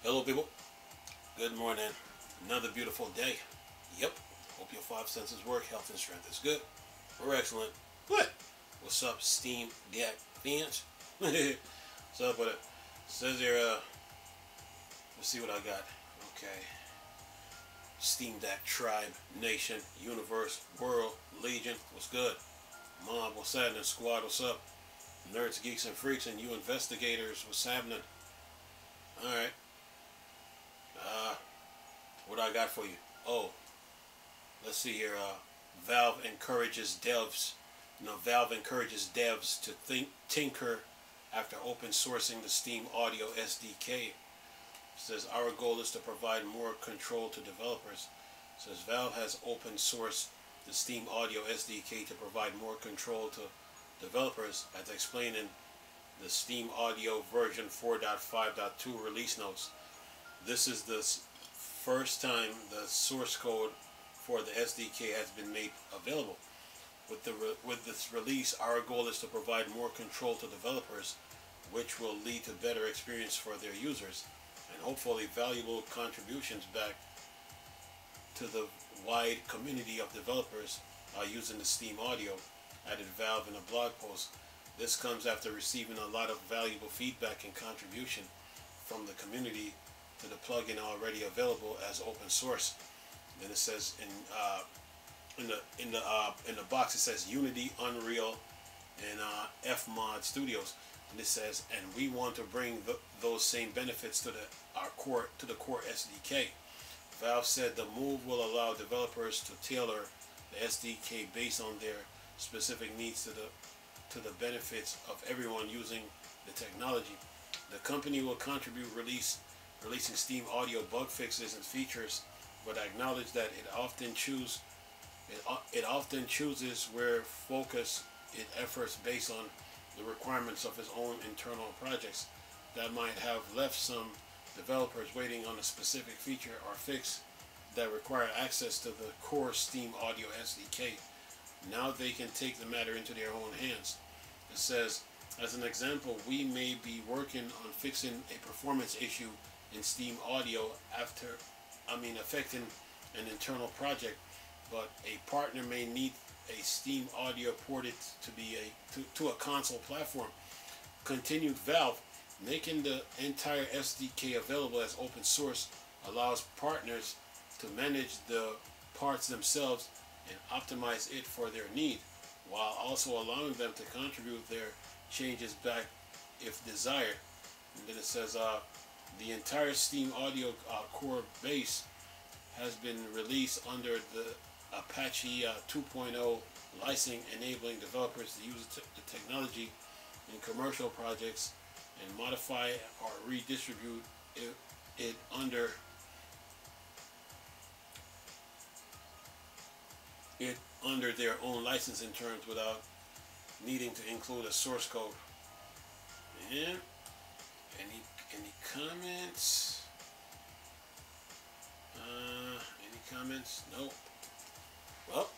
Hello, people. Good morning. Another beautiful day. Yep. Hope your five senses work. Health and strength is good. We're excellent. What? What's up, Steam Deck fans? What's up with it? Says here, let's see what I got. Okay. Steam Deck Tribe, Nation, Universe, World, Legion. What's good? Mob, what's happening? Squad, what's up? Nerds, Geeks, and Freaks, and you investigators, what's happening? Alright. What I got for you? Oh, let's see here. Valve encourages devs. Valve encourages devs to tinker after open sourcing the Steam Audio SDK. It says our goal is to provide more control to developers. It says Valve has open sourced the Steam Audio SDK to provide more control to developers, as explained in the Steam Audio version 4.5.2 release notes. This is the first time the source code for the SDK has been made available. With this release, our goal is to provide more control to developers, which will lead to better experience for their users and hopefully valuable contributions back to the wide community of developers using the Steam Audio, added Valve in a blog post. This comes after receiving a lot of valuable feedback and contribution from the community to the plugin already available as open source. Then it says in the box it says Unity, Unreal, and Fmod Studios, and it says, and we want to bring those same benefits to the core SDK. Valve said the move will allow developers to tailor the SDK based on their specific needs to the benefits of everyone using the technology. The company will contribute releasing Steam Audio bug fixes and features, but acknowledge that it often chooses where focus its efforts based on the requirements of its own internal projects that might have left some developers waiting on a specific feature or fix that require access to the core Steam Audio SDK. Now they can take the matter into their own hands. It says, as an example, we may be working on fixing a performance issue in Steam Audio affecting an internal project, but a partner may need a Steam Audio ported to a console platform. Continued Valve, making the entire SDK available as open source allows partners to manage the parts themselves and optimize it for their need, while also allowing them to contribute their changes back if desired. And then it says the entire Steam Audio core base has been released under the Apache 2.0 licensing, enabling developers to use the technology in commercial projects and modify or redistribute it under their own licensing terms without needing to include a source code. Yeah. Any comments? Any comments? Nope. Well,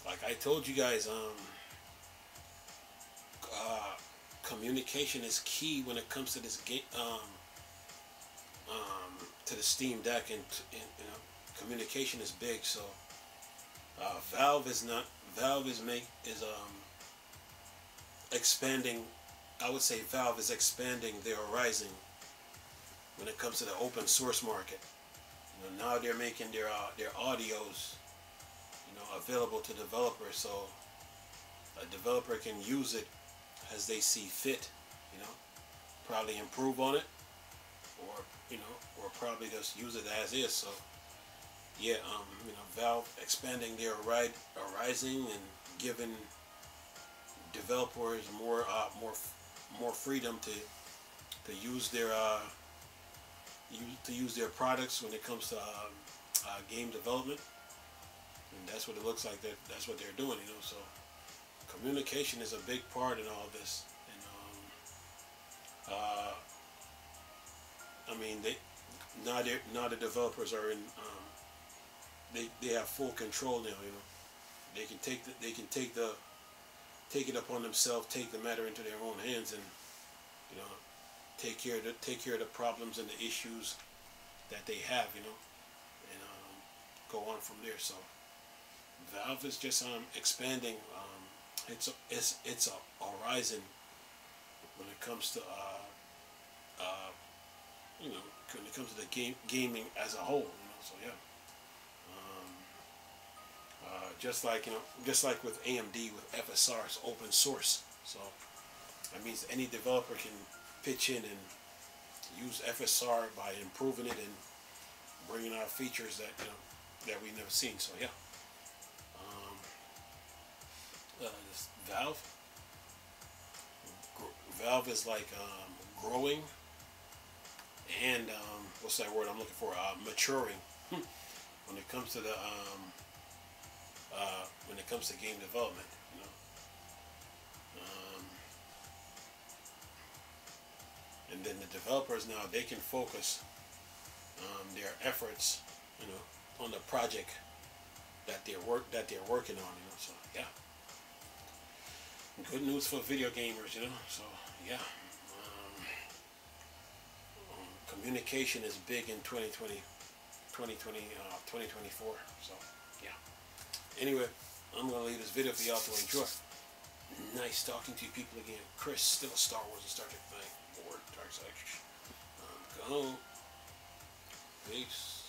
like I told you guys, communication is key when it comes to this game, to the Steam Deck, and communication is big. So Valve is expanding. I would say Valve is expanding their horizon when it comes to the open source market. Now they're making their audios, available to developers, so a developer can use it as they see fit. Probably improve on it, or probably just use it as is. So yeah, Valve expanding their horizon and giving developers more freedom to use their products when it comes to game development, and that's what it looks like. That's what they're doing. So communication is a big part in all this, and now the developers are in. They have full control now. They can take it upon themselves, take the matter into their own hands, and take care of the problems and the issues that they have, and go on from there. So Valve is just expanding it's a horizon when it comes to when it comes to the gaming as a whole. So yeah. Just like with AMD with FSR, it's open source. So that means any developer can pitch in and use FSR by improving it and bringing out features that we've never seen. So yeah. This Valve is like growing and what's that word I'm looking for? Maturing when it comes to the when it comes to game development. And then the developers now, they can focus their efforts, on the project that they're working on. So yeah. Good news for video gamers, So yeah, communication is big in 2024. So yeah. Anyway, I'm gonna leave this video for y'all to enjoy. Nice talking to you people again. Chris, still a Star Wars and Star Trek thing. More Dark Side. Go. Peace.